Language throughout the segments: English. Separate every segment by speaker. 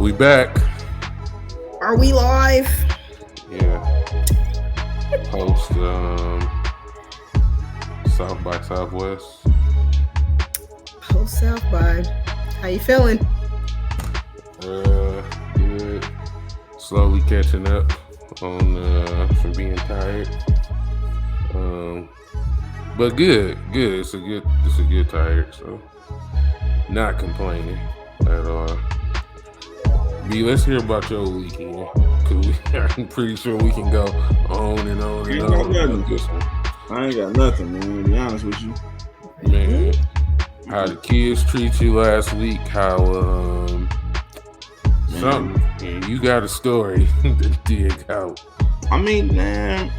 Speaker 1: We back.
Speaker 2: Are we live?
Speaker 1: Yeah. Post South by Southwest.
Speaker 2: Post South by. How you feeling?
Speaker 1: Good. Slowly catching up on from being tired. But good. It's a good tired. So not complaining at all. B, let's hear about your weekend. I'm pretty sure we can go on and on and on about this one.
Speaker 3: I ain't got nothing, man, to be honest with you.
Speaker 1: Man, how the kids treat you last week, how something, and you got a story to dig out.
Speaker 3: I mean, man,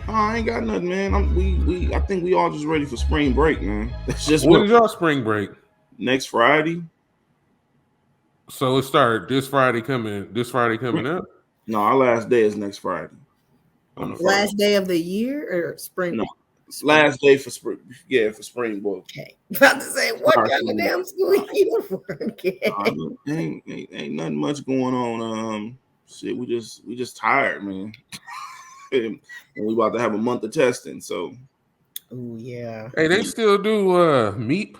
Speaker 3: I ain't got nothing, man. I think we all just ready for spring break, man. That's just
Speaker 1: when is y'all spring break?
Speaker 3: Next Friday.
Speaker 1: So it started this Friday coming up?
Speaker 3: No, our last day is next Friday.
Speaker 2: On the last day of the year or spring?
Speaker 3: No, last day for spring. Yeah, for spring break.
Speaker 2: Okay, about to say what kind of damn school uniform?
Speaker 3: Ain't nothing much going on. Shit, we just tired, man. And we about to have a month of testing, so.
Speaker 2: Oh yeah.
Speaker 1: Hey, they still do MEEP?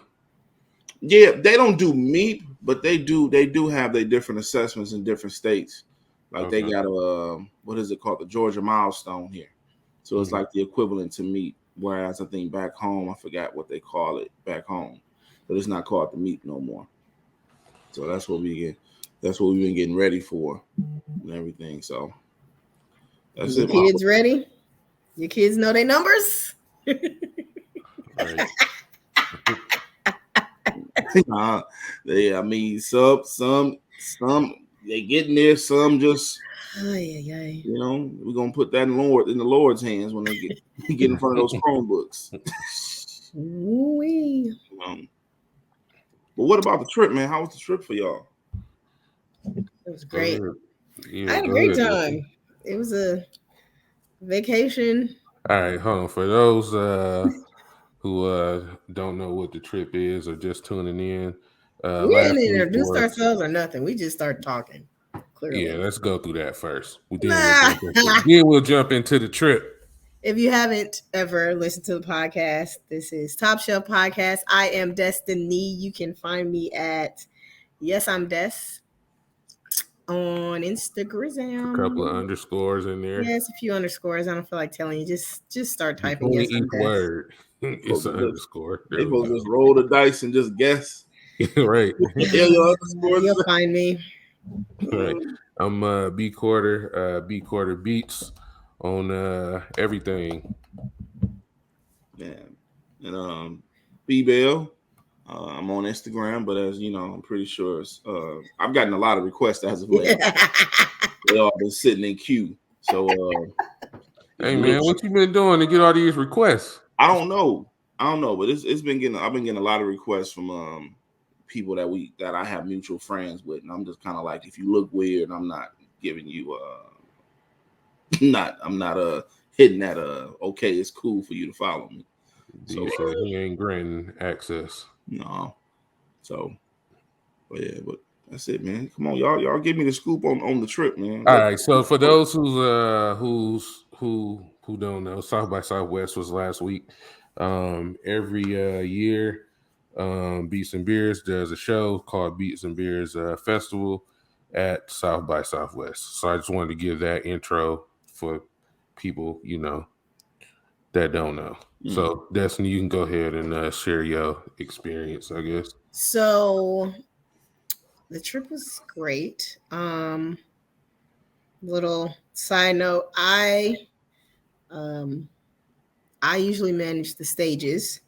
Speaker 3: Yeah, they don't do MEEP, but they do have their different assessments in different states. Like They got what is it called? The Georgia milestone here. So it's like the equivalent to MEEP. Whereas I think back home, I forgot what they call it back home, but it's not called the MEEP no more. So that's what we've been getting ready for and everything. So that's
Speaker 2: it. Your kids ready? Your kids know their numbers?
Speaker 3: Right. Some they getting there. Some just, you know, we're gonna put that in the Lord's hands when they get in front of those Chromebooks. But what about the trip, man? How was the trip for y'all?
Speaker 2: It was great. I had a great time. It was a vacation.
Speaker 1: All right, hold on. For those who don't know what the trip is or just tuning in,
Speaker 2: we didn't introduce ourselves or nothing. We just started talking. Clearly.
Speaker 1: Yeah, let's go through that first. Then we'll jump into the trip.
Speaker 2: If you haven't ever listened to the podcast, this is TopShelf Podcast. I am Destiny. You can find me at Yes I'm Des on Instagram.
Speaker 1: A couple of underscores in there.
Speaker 2: Yes, a few underscores. I don't feel like telling you. Just start typing. Yes,
Speaker 1: each word. It's an underscore.
Speaker 3: They will just roll the dice and just guess.
Speaker 1: Right.
Speaker 2: You'll find me.
Speaker 1: Right. I'm B Quarter Beats on everything.
Speaker 3: Yeah. And B Bell. I'm on Instagram, but as you know, I'm pretty sure I've gotten a lot of requests as of late. They all been sitting in queue. So
Speaker 1: hey man, what you been doing to get all these requests?
Speaker 3: I don't know, but I've been getting a lot of requests from people that I have mutual friends with, and I'm just kind of like, if you look weird, I'm not giving you I'm not hitting that okay, it's cool for you to follow me.
Speaker 1: So he ain't granting access.
Speaker 3: No. So but that's it, man. Come on, y'all give me the scoop on the trip, man.
Speaker 1: All right. So for those who don't know, South by Southwest was last week. Every year, Beats and Beers does a show called Beats and Beers Festival at South by Southwest. So I just wanted to give that intro for people, you know, that don't know. Mm-hmm. So Destiny, you can go ahead and share your experience, I guess.
Speaker 2: So the trip was great. Little side note, I usually manage the stages,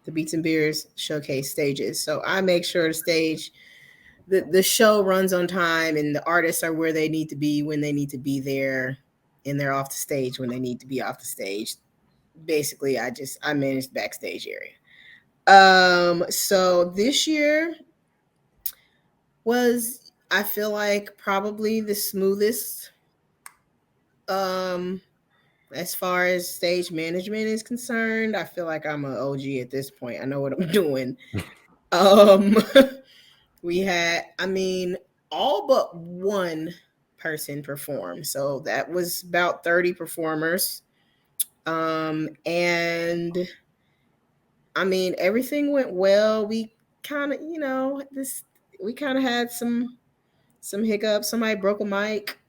Speaker 2: the Beats and Beers showcase stages. So I make sure the show runs on time and the artists are where they need to be when they need to be there, and they're off the stage when they need to be off the stage. Basically, I manage the backstage area. So this year was, I feel like, probably the smoothest as far as stage management is concerned. I feel like I'm an OG at this point. I know what I'm doing. We had, I mean, all but one person performed. So that was about 30 performers. And I mean, everything went well. We kind of, we kind of had some hiccups. Somebody broke a mic.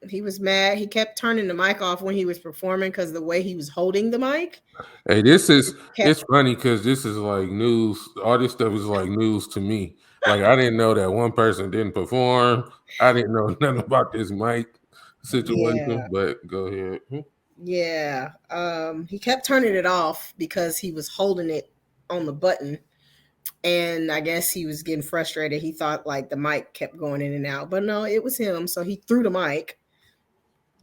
Speaker 2: He was mad. He kept turning the mic off when he was performing because the way he was holding the mic.
Speaker 1: Hey, it's
Speaker 2: Kept,
Speaker 1: funny because this is like news. All this stuff is like news to me. Like I didn't know that one person didn't perform. I didn't know nothing about this mic
Speaker 2: yeah,
Speaker 1: situation. But go ahead.
Speaker 2: yeah. He kept turning it off because he was holding it on the button. And I guess he was getting frustrated. He thought like the mic kept going in and out, but no, it was him. So he threw the mic,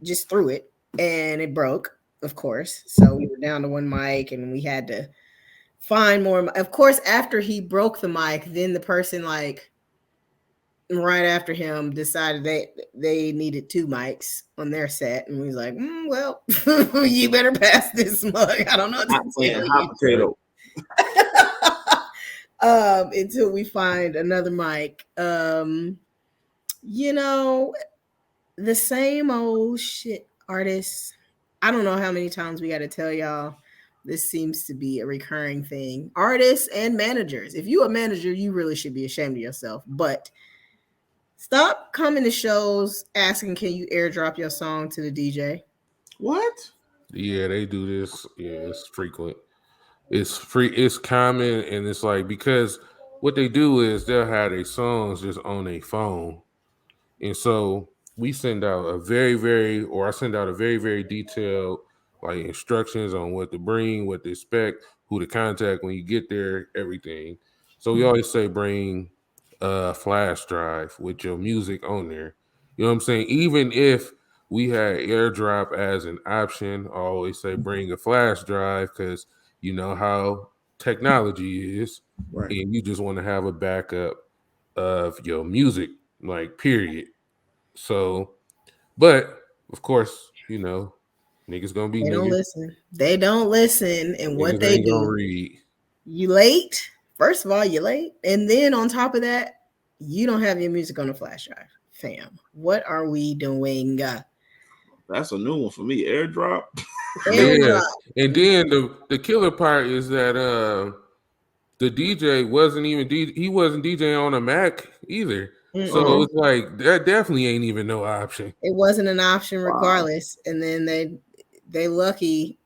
Speaker 2: just threw it, and it broke, of course. So we were down to one mic, and we had to find more. Of course, after he broke the mic, then the person like right after him decided they needed two mics on their set, and we was like, well, you better pass this mug. I don't know what to tell
Speaker 3: Hot
Speaker 2: you.
Speaker 3: potato.
Speaker 2: Until we find another mic. You know, the same old shit artists. I don't know how many times we got to tell y'all this seems to be a recurring thing. Artists and managers. If you a manager, you really should be ashamed of yourself. But stop coming to shows asking, can you airdrop your song to the DJ?
Speaker 3: What?
Speaker 1: Yeah, they do this. Yeah, it's frequent. It's free. It's common, and it's like because what they do is they'll have their songs just on a phone. And so we send out I send out a very, very detailed like instructions on what to bring, what to expect, who to contact when you get there, everything. So we always say bring a flash drive with your music on there. You know what I'm saying? Even if we had AirDrop as an option, I always say bring a flash drive because you know how technology is,
Speaker 3: Right.
Speaker 1: and you just want to have a backup of your music, like period. So, but of course, niggas gonna be
Speaker 2: They don't
Speaker 1: niggas.
Speaker 2: listen. They don't listen. And what
Speaker 1: Niggas
Speaker 2: they
Speaker 1: ain't gonna
Speaker 2: do,
Speaker 1: read.
Speaker 2: you late. First of all, you late. And then on top of that, you don't have your music on a flash drive. Fam, what are we doing?
Speaker 3: That's a new one for me. Airdrop.
Speaker 1: Yeah,
Speaker 2: AirDrop.
Speaker 1: and then the killer part is that the DJ he wasn't DJing on a Mac either. So
Speaker 2: Mm-mm.
Speaker 1: it's like that definitely ain't even no option.
Speaker 2: It wasn't an option
Speaker 3: Wow.
Speaker 2: regardless. And then they lucky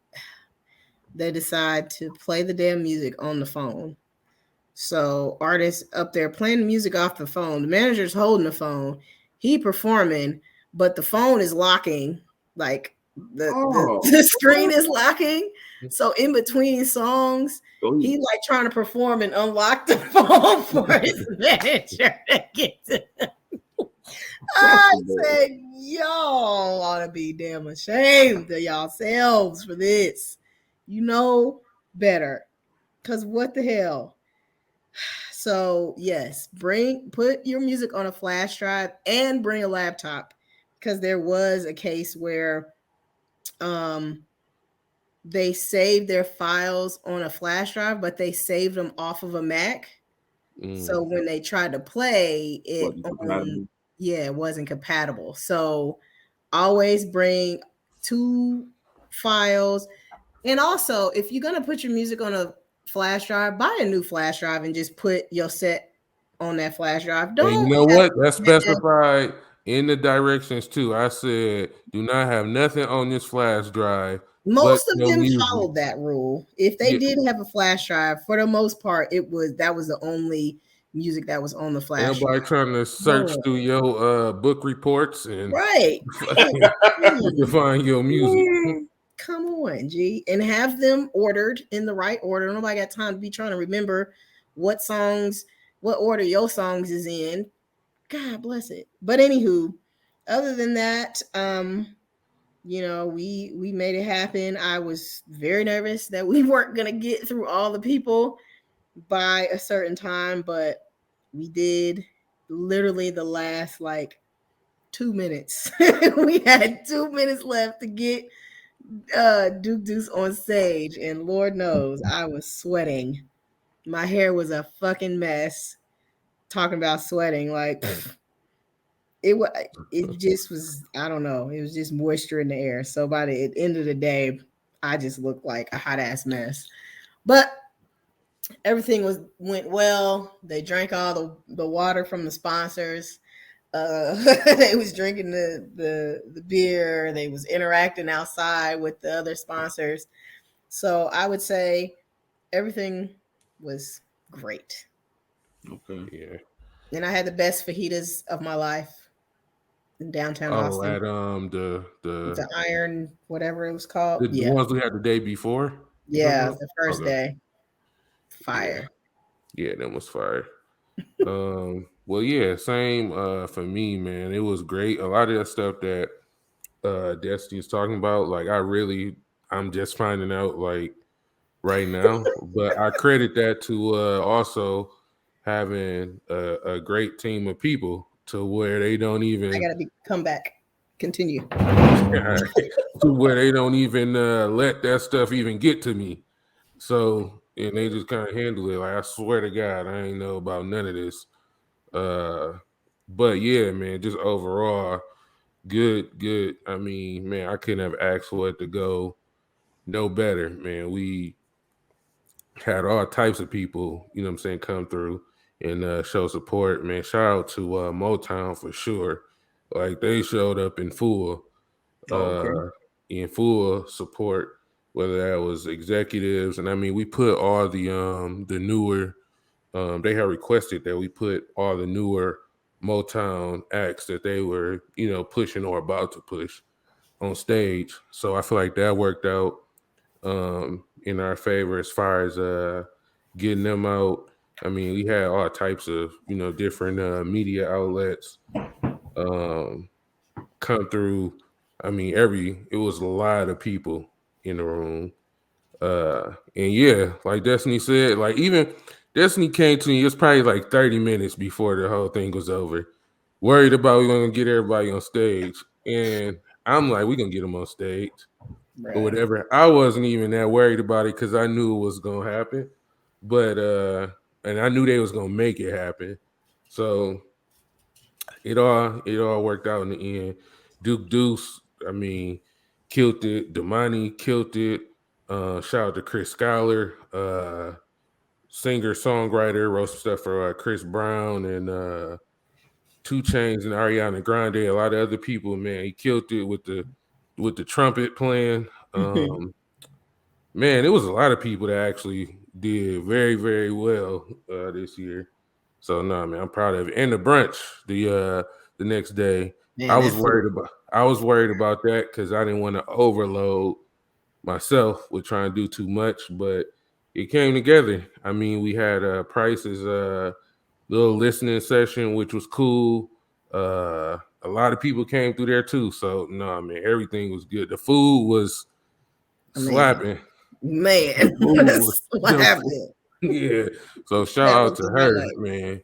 Speaker 2: they decide to play the damn music on the phone. So artists up there playing the music off the phone. The manager's holding the phone. He performing, but the phone is locking. Like
Speaker 3: Oh.
Speaker 2: the screen is locking. So in between songs,
Speaker 3: So
Speaker 2: he like trying to perform and unlock the phone for his manager to get to. I said, y'all ought to be damn ashamed of yourselves for this. You know better. Cause what the hell? So yes, put your music on a flash drive and bring a laptop because there was a case where um they saved their files on a flash drive, but they saved them off of a Mac. So
Speaker 1: Mm.
Speaker 2: when they tried to play it
Speaker 3: wasn't
Speaker 2: on,
Speaker 3: compatible.
Speaker 2: yeah, it wasn't compatible. So always bring two files. And also, if you're gonna put your music on a flash drive, buy a new flash drive and just put your set on that flash drive.
Speaker 1: And you
Speaker 2: Don't
Speaker 1: know
Speaker 2: have
Speaker 1: what? That's
Speaker 2: to,
Speaker 1: specified in the directions too. I said, do not have nothing on this flash drive but
Speaker 2: most of
Speaker 1: your
Speaker 2: them
Speaker 1: music.
Speaker 2: followed that rule. If they
Speaker 1: Yeah.
Speaker 2: did have a flash drive, for the most part, that was the only music that was on the flash drive.
Speaker 1: Everybody trying to search
Speaker 2: Boom.
Speaker 1: through your book reports and
Speaker 2: Right. Like,
Speaker 1: you can find your music.
Speaker 2: come on, G, and have them ordered in the right order. Nobody got time to be trying to remember what songs, what order your songs is in. God bless it. But anywho, other than that, we made it happen. I was very nervous that we weren't gonna get through all the people by a certain time, but we did. Literally the last like 2 minutes. We had 2 minutes left to get Duke Deuce on stage, and Lord knows I was sweating. My hair was a fucking mess. talking about sweating. Like it was, it just was. I don't know. It was just moisture in the air. So by the end of the day, I just looked like a hot ass mess. But everything went well. They drank all the water from the sponsors. They was drinking the beer. They was interacting outside with the other sponsors. So I would say everything was great.
Speaker 3: Okay.
Speaker 1: Yeah.
Speaker 2: And I had the best fajitas of my life in downtown
Speaker 1: Oh,
Speaker 2: Austin.
Speaker 1: at
Speaker 2: The iron, whatever it was called.
Speaker 1: the
Speaker 2: Yeah.
Speaker 1: ones we had the day before. You talking
Speaker 2: Yeah.
Speaker 1: about?
Speaker 2: The first
Speaker 1: Okay.
Speaker 2: day.
Speaker 1: Yeah.
Speaker 2: Fire.
Speaker 1: Yeah, that was fire. Well, yeah, same for me, man. It was great. A lot of that stuff that Destiny's talking about, like I'm just finding out like right now. But I credit that to also having a great team of people to where they don't
Speaker 2: I
Speaker 1: even
Speaker 2: gotta come back. Continue.
Speaker 1: to where they don't even let that stuff even get to me. So and they just kind of handle it. Like I swear to God, I ain't know about none of this. But yeah, man, just overall, good. I mean, man, I couldn't have asked for it to go no better, man. We had all types of people, you know what I'm saying, come through and show support, man. Shout out to Motown for sure. Like they showed up
Speaker 3: Okay.
Speaker 1: in full support, whether that was executives, and I mean we put all the newer they had requested that we put all the newer Motown acts that they were, pushing or about to push on stage. So I feel like that worked out in our favor as far as getting them out. I mean, we had all types of, different media outlets um, come through. I mean, it was a lot of people in the room. And yeah, like Destiny said, like even Destiny came to me, it was probably like 30 minutes before the whole thing was over. Worried about we gonna get everybody on stage. And I'm like, we gonna get them on stage or
Speaker 2: Bruh.
Speaker 1: whatever. I wasn't even that worried about it because I knew it was gonna happen. But and I knew they was gonna make it happen. So it all worked out in the end. Duke Deuce, I mean, killed it. Damani killed it. Shout out to Chris Schuyler, singer songwriter, wrote some stuff for Chris Brown and 2 Chainz and Ariana Grande. A lot of other people, man. He killed it with the trumpet playing. Man, it was a lot of people that actually did very, very well this year. So no, man, I'm proud of it. And the brunch, the next day, I
Speaker 2: Man,
Speaker 1: was
Speaker 2: that food.
Speaker 1: worried about that because I didn't want to overload myself with trying to do too much, but it came together. I mean, we had Price's little listening session, which was cool. A lot of people came through there too. So no, man, everything was good. The food was
Speaker 2: Man.
Speaker 1: slapping.
Speaker 2: Man.
Speaker 1: Ooh,
Speaker 2: What happened?
Speaker 1: yeah. So
Speaker 2: What
Speaker 1: shout out
Speaker 2: happened
Speaker 1: to
Speaker 2: to my
Speaker 1: her,
Speaker 2: life?
Speaker 1: man.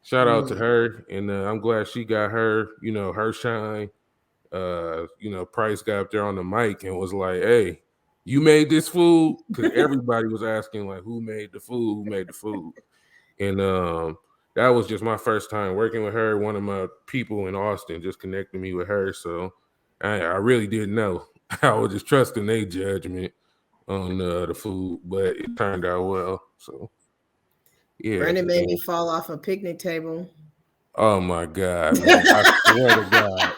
Speaker 1: Shout out to
Speaker 2: Man.
Speaker 1: her, and I'm glad she got her, her shine. Price got up there on the mic and was like, "Hey, you made this food?" Because everybody was asking like, "Who made the food? Who made the food?" And that was just my first time working with her. One of my people in Austin just connected me with her, so I really didn't know. I was just trusting their judgment on the food, but it turned out well. So yeah.
Speaker 2: Brandon made me
Speaker 1: And,
Speaker 2: fall off a picnic table.
Speaker 1: oh my God, man! I swear to God.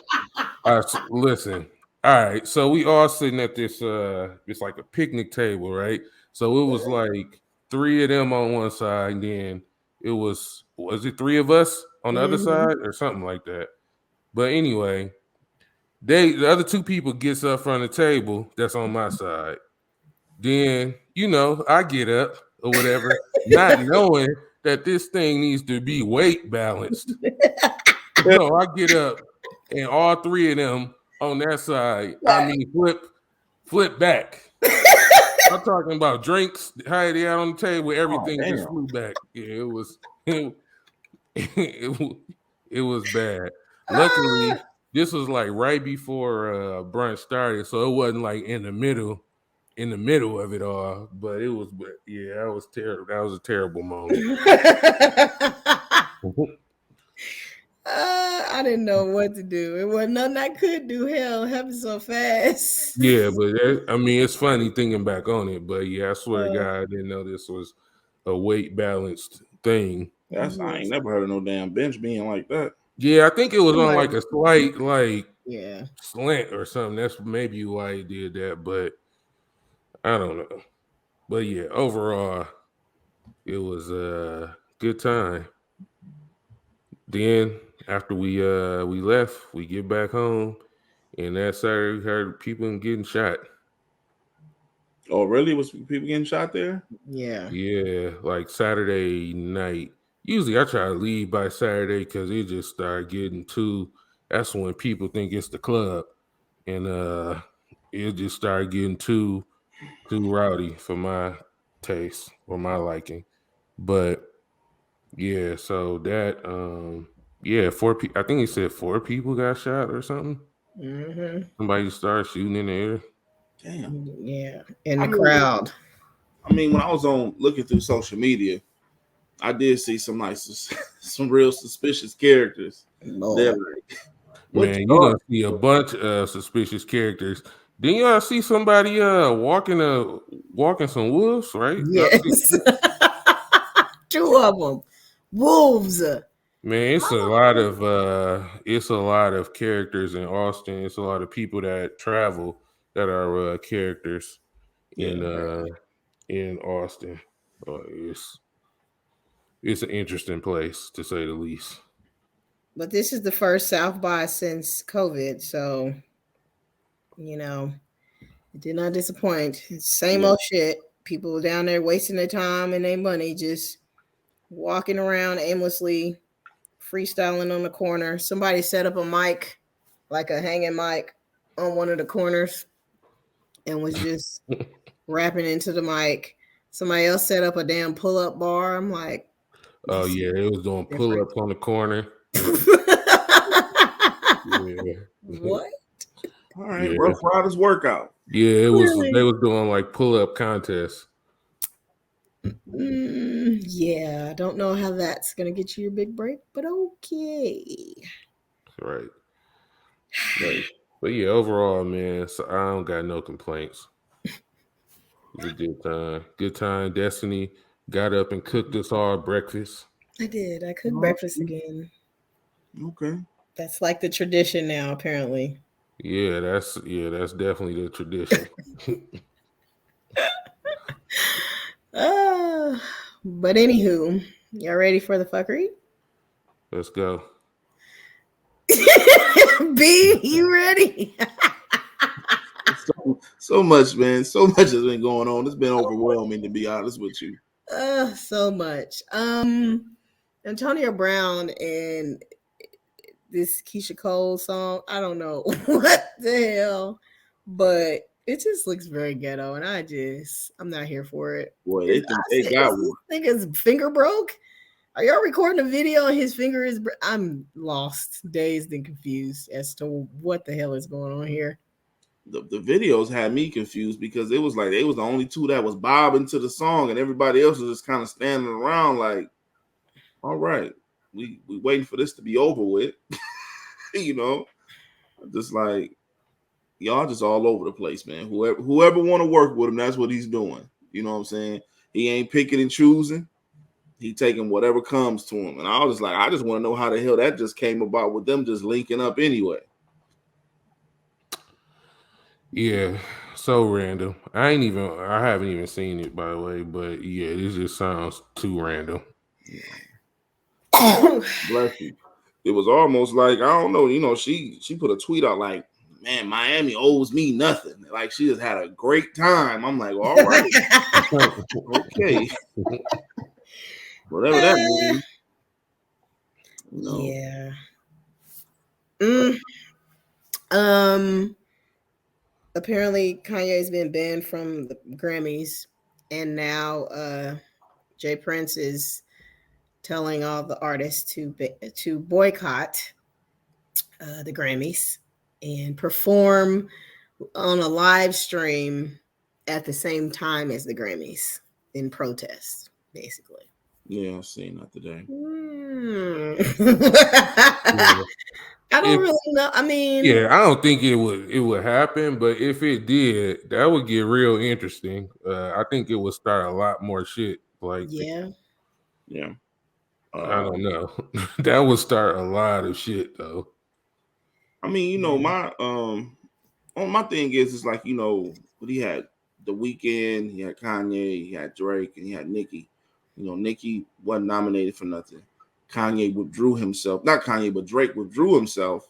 Speaker 1: Listen. All right, so we all sitting at this it's like a picnic table, right? So it was like 3 of them on one side, and then it was it 3 of us on the other
Speaker 2: Mhm.
Speaker 1: side or something like that. But anyway, the other 2 people gets up from the table that's on my side. Then, I get up or whatever, not knowing that this thing needs to be weight balanced. So I get up and all 3 of them on that side, I mean, flip back. I'm talking about drinks, how they out on the table,
Speaker 3: Oh
Speaker 1: everything just
Speaker 3: damn.
Speaker 1: flew back. Yeah, it was it, it was bad. Luckily,
Speaker 2: Ah,
Speaker 1: this was like right before brunch started, so it wasn't like in the middle of it all. But yeah, that was terrible. That was a terrible moment.
Speaker 2: I didn't know what to do. It wasn't nothing I could do. Hell, happened so fast.
Speaker 1: Yeah, but I mean, it's funny thinking back on it. But yeah, I swear to God, I didn't know this was a weight balanced thing.
Speaker 3: I ain't never heard of no damn bench being like that.
Speaker 1: Yeah, I think it was on like a slight slant or something. That's maybe why he did that, but I don't know. But yeah, overall, it was a good time. Then after we left, we get back home, and that Saturday we heard people getting shot.
Speaker 3: Oh, really? Was people getting shot there?
Speaker 2: Yeah.
Speaker 1: Yeah, like Saturday night. Usually I try to leave by Saturday because it just started getting too. That's when people think it's the club, and it just started getting too rowdy for my taste or my liking. But yeah, so that yeah, I think he said 4 people got shot or something.
Speaker 2: Mm-hmm.
Speaker 1: Somebody started shooting in the air.
Speaker 3: Damn.
Speaker 2: Yeah, in the crowd.
Speaker 3: I mean, when I was on looking through social media, I did see some some real suspicious characters. They're like,
Speaker 1: man, you're gonna see a bunch of suspicious characters. Didn't y'all see somebody walking some wolves, right?
Speaker 2: Yes. 2 of them. Wolves.
Speaker 1: Man, it's a lot of characters in Austin. It's a lot of people that travel that are characters in Austin. It's an interesting place to say the least.
Speaker 2: But this is the first South by since COVID, so it did not disappoint. Same old shit. People down there wasting their time and their money, just walking around aimlessly, freestyling on the corner. Somebody set up a mic, like a hanging mic, on one of the corners, and was just rapping into the mic. Somebody else set up a damn pull-up bar. I'm like,
Speaker 1: oh yeah, it was doing pull-ups on the corner.
Speaker 2: Yeah. What?
Speaker 3: All right, Rough Riders workout.
Speaker 1: Yeah, it was. They was doing like pull-up contests.
Speaker 2: Yeah, I don't know how that's gonna get you your big break, but okay.
Speaker 1: Right. But yeah, overall, man, so I don't got no complaints. It was a good time. Good time. Destiny got up and cooked us all breakfast.
Speaker 2: I did. I cooked breakfast again.
Speaker 3: Okay.
Speaker 2: That's like the tradition now, apparently.
Speaker 1: Yeah, that's definitely the tradition.
Speaker 2: But anywho, y'all ready for the fuckery?
Speaker 1: Let's go.
Speaker 2: B, you ready?
Speaker 3: So much, man. So much has been going on. It's been overwhelming, to be honest with you.
Speaker 2: So much. Antonio Brown and this Keisha Cole song. I don't know what the hell, but it just looks very ghetto, and I'm not here for it.
Speaker 3: Boy, they think they got one.
Speaker 2: I think his finger broke. Are y'all recording a video and his finger is? I'm lost, dazed, and confused as to what the hell is going on here.
Speaker 3: The videos had me confused because it was like they was the only two that was bobbing to the song, and everybody else was just kind of standing around like, all right, we waiting for this to be over with. Just like y'all just all over the place, man. Whoever want to work with him, that's what he's doing. You know what I'm saying? He ain't picking and choosing. He taking whatever comes to him. And I was just like, I just want to know how the hell that just came about with them just linking up anyway.
Speaker 1: Yeah, so random. I haven't even seen it, by the way, but yeah, this just sounds too random.
Speaker 3: Bless you. It was almost like, I don't know, she put a tweet out like, man, Miami owes me nothing. Like she just had a great time. I'm like, well, all right. Okay. Whatever that means.
Speaker 2: Yeah. Apparently Kanye's been banned from the Grammys, and now Jay Prince is telling all the artists to boycott the Grammys and perform on a live stream at the same time as the Grammys in protest, basically.
Speaker 3: Yeah, I seen that today.
Speaker 1: Yeah.
Speaker 2: I don't
Speaker 1: If
Speaker 2: really know. I mean,
Speaker 1: Yeah, I don't think it would happen, but if it did, that would get real interesting. I think it would start a lot more shit. Like
Speaker 2: yeah.
Speaker 3: Yeah.
Speaker 1: I don't know, that would start a lot of shit though.
Speaker 3: I mean, my thing is like, what he had the weekend, he had Kanye, he had Drake, and he had Nicki. Nicki wasn't nominated for nothing. Kanye withdrew himself. Not Kanye, but Drake withdrew himself.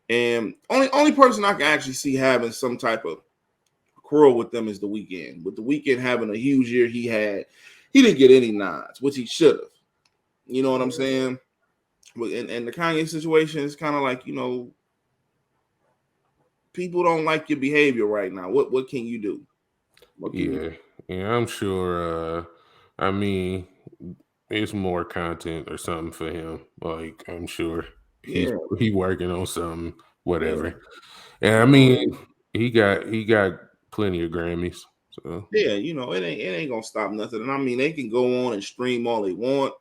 Speaker 3: And only person I can actually see having some type of quarrel with them is the weekend. With the weekend having a huge year he didn't get any nods, which he should have. You know what I'm saying? And the Kanye situation is kind of like, people don't like your behavior right now. What can you do?
Speaker 1: Yeah, I'm sure. I mean, it's more content or something for him. Like I'm sure
Speaker 3: Yeah,
Speaker 1: he working on something,
Speaker 3: yeah.
Speaker 1: whatever. And I mean, he got plenty of Grammys. So
Speaker 3: Yeah, it ain't gonna stop nothing. And I mean, they can go on and stream all they want.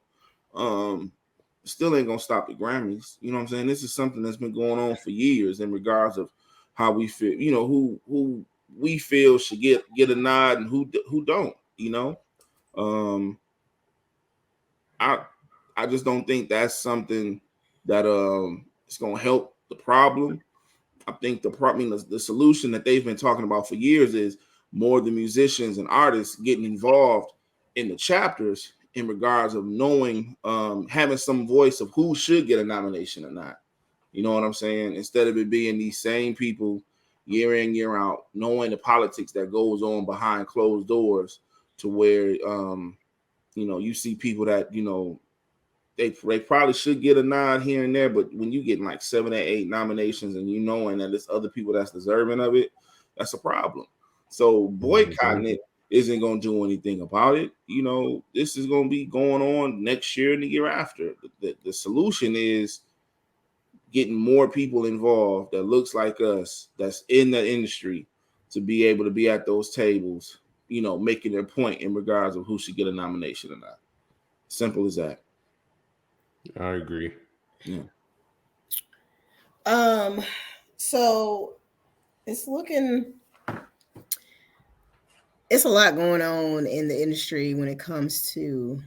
Speaker 3: Still ain't gonna stop the Grammys. You know what I'm saying? This is something that's been going on for years in regards of how we feel. Who we feel should get a nod and who don't. Um, I just don't think that's something that is gonna help the problem. I think the solution that they've been talking about for years is more of the musicians and artists getting involved in the chapters in regards of knowing, having some voice of who should get a nomination or not. You know what I'm saying? Instead of it being these same people year in, year out, knowing the politics that goes on behind closed doors to where, you see people that, they probably should get a nod here and there, but when you get like 7 or 8 nominations and knowing that there's other people that's deserving of it, that's a problem. So boycotting it isn't going to do anything about it. This is going to be going on next year and the year after. The solution is getting more people involved that looks like us, that's in the industry, to be able to be at those tables, making their point in regards of who should get a nomination or not. Simple as that.
Speaker 1: I agree.
Speaker 3: Yeah.
Speaker 2: So it's a lot going on in the industry when it comes to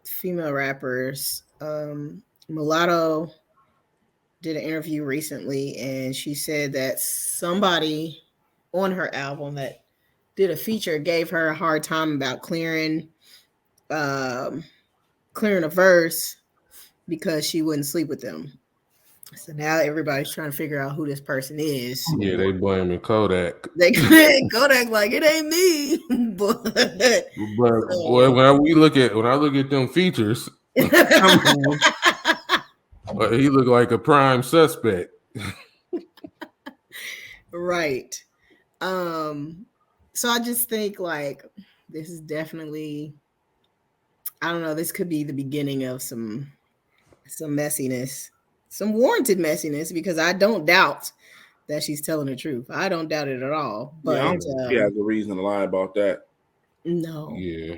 Speaker 2: female rappers. Mulatto did an interview recently and she said that somebody on her album that did a feature gave her a hard time about clearing a verse because she wouldn't sleep with them. So now everybody's trying to figure out who this person is.
Speaker 1: Yeah, they blaming Kodak.
Speaker 2: They Kodak like it ain't me, but
Speaker 1: boy, when I look at them features, he look like a prime suspect.
Speaker 2: Right. So I just think like this is definitely, I don't know, this could be the beginning of some messiness, some warranted messiness, because I don't doubt that she's telling the truth. I don't doubt it at all. But
Speaker 3: I don't think she has a reason to lie about that.
Speaker 2: No.
Speaker 1: Yeah.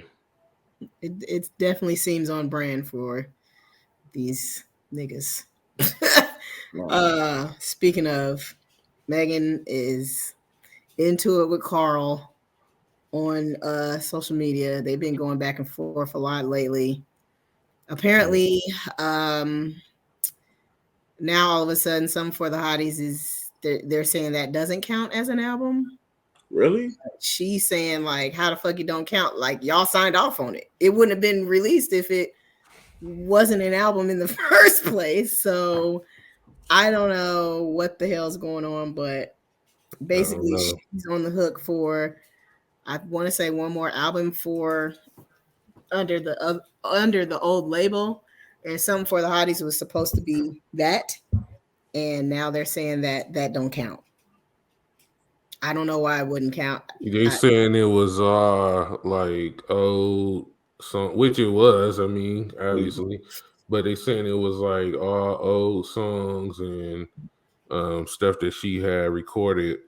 Speaker 2: It definitely seems on brand for these niggas. Speaking of, Megan is into it with Carl on social media. They've been going back and forth a lot lately. Apparently, now all of a sudden, Some for the Hotties is they're saying that doesn't count as an album.
Speaker 3: Really?
Speaker 2: She's saying like, how the fuck it don't count? Like y'all signed off on it. It wouldn't have been released if it wasn't an album in the first place. So I don't know what the hell's going on, but basically she's on the hook for, I want to say, one more album for under the old label, and Something for the Hotties was supposed to be that, and now they're saying that don't count. I don't know why it wouldn't count.
Speaker 1: They saying it was like old song, which it was. I mean, obviously, but they saying it was like all old songs and stuff that she had recorded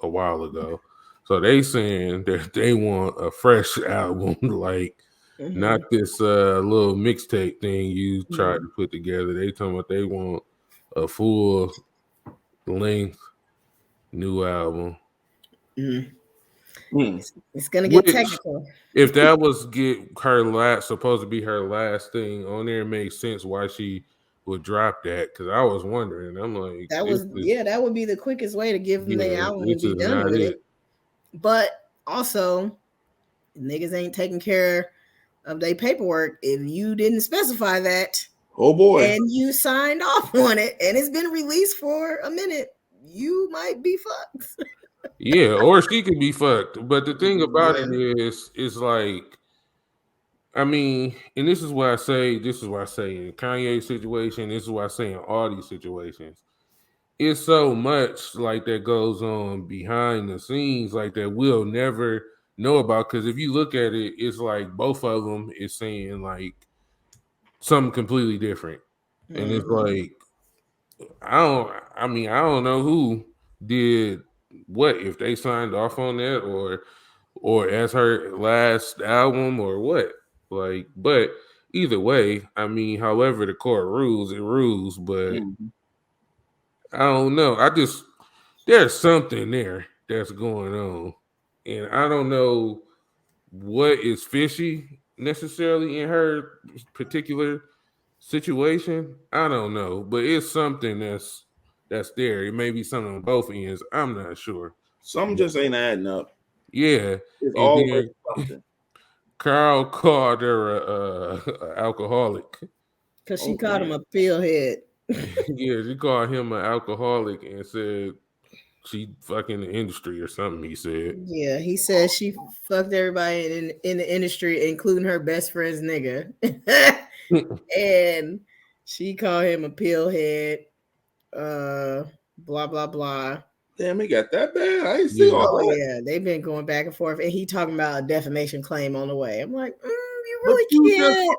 Speaker 1: a while ago. So they saying that they want a fresh album, like not this little mixtape thing you tried to put together. They talking about they want a full length new album.
Speaker 2: It's gonna get technical.
Speaker 1: If that was supposed to be her last thing on there, it makes sense why she would drop that. Because I was wondering, I'm like,
Speaker 2: that would be the quickest way to give them their album and be done with it. But also, niggas ain't taking care of their paperwork. If you didn't specify that,
Speaker 3: oh boy,
Speaker 2: and you signed off on it, and it's been released for a minute, you might be fucked.
Speaker 1: Yeah, or she could be fucked. But the thing about it is like, I mean, and this is why I say in Kanye's situation, this is why I say in all these situations, it's so much like that goes on behind the scenes, like that we'll never know about. Because if you look at it, it's like both of them is saying like something completely different, and it's like I don't know who did what, if they signed off on that or as her last album or what. Like, but either way, I mean, however the court rules, it rules. But I don't know. There's something there that's going on, and I don't know what is fishy necessarily in her particular situation. I don't know, but it's something that's there. It may be something on both ends. I'm not sure.
Speaker 3: Something just ain't adding up.
Speaker 1: Yeah,
Speaker 3: it's always something.
Speaker 1: Carl called her a alcoholic
Speaker 2: because she called him a pillhead.
Speaker 1: Yeah, she called him an alcoholic and said she fucking the industry or something. He said.
Speaker 2: Yeah, he said she fucked everybody in the industry, including her best friend's nigga, and she called him a pillhead. Blah blah blah.
Speaker 3: Damn, it got that bad. I ain't see all that.
Speaker 2: Yeah, they've been going back and forth, and he talking about a defamation claim on the way. I'm like, you really can't.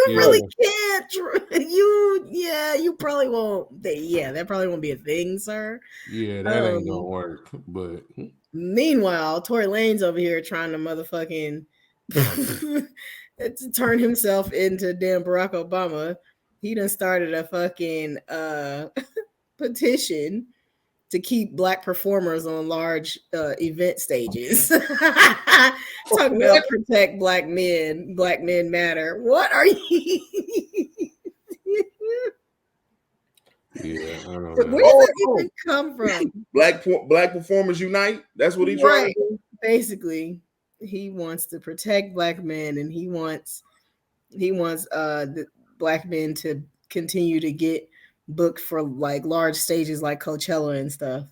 Speaker 2: Really can't. You probably won't. That probably won't be a thing, sir.
Speaker 1: Yeah, that ain't gonna work. But
Speaker 2: meanwhile, Tory Lanez over here trying to motherfucking to turn himself into damn Barack Obama. He done started a fucking petition to keep Black performers on large event stages. Talking about protect Black men matter. What are you?
Speaker 1: Yeah, I don't know.
Speaker 2: Where does that even come from?
Speaker 3: Black performers unite. That's what he's trying to do.
Speaker 2: Basically, he wants to protect Black men, and he wants the Black men to continue to get booked for like large stages like Coachella and stuff.